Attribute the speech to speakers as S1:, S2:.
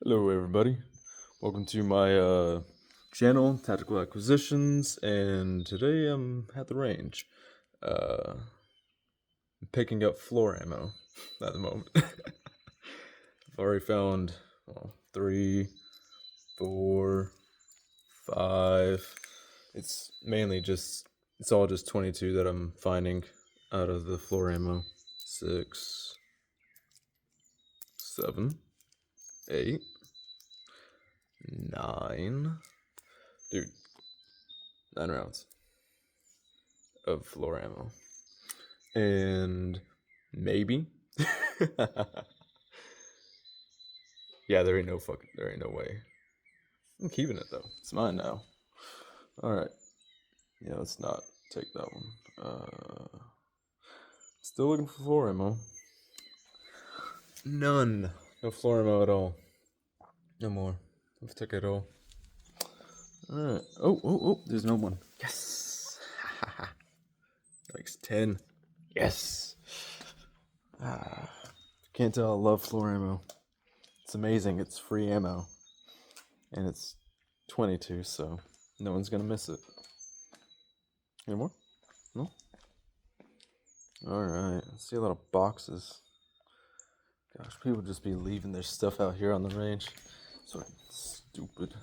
S1: Hello, everybody. Welcome to my channel, Tactical Acquisitions, and today I'm at the range, uh, picking up floor ammo at the moment. I've already found 3, 4, 5. It's all just 22 that I'm finding out of the floor ammo. 6, 7, 8, 9. Dude, 9 rounds of floor ammo. And maybe. Yeah, there ain't no way. I'm keeping it though. It's mine now. Alright. Yeah, let's not take that one. Still looking for floor ammo. None. No floor ammo at all. No more. I've took it all. Alright. Oh, there's no one. Yes! Likes 10. Yes! Can't tell I love floor ammo. It's amazing. It's free ammo. And it's 22, so no one's gonna miss it. Any more? No? Alright. I see a lot of boxes. Gosh, people just be leaving their stuff out here on the range. Sort of stupid.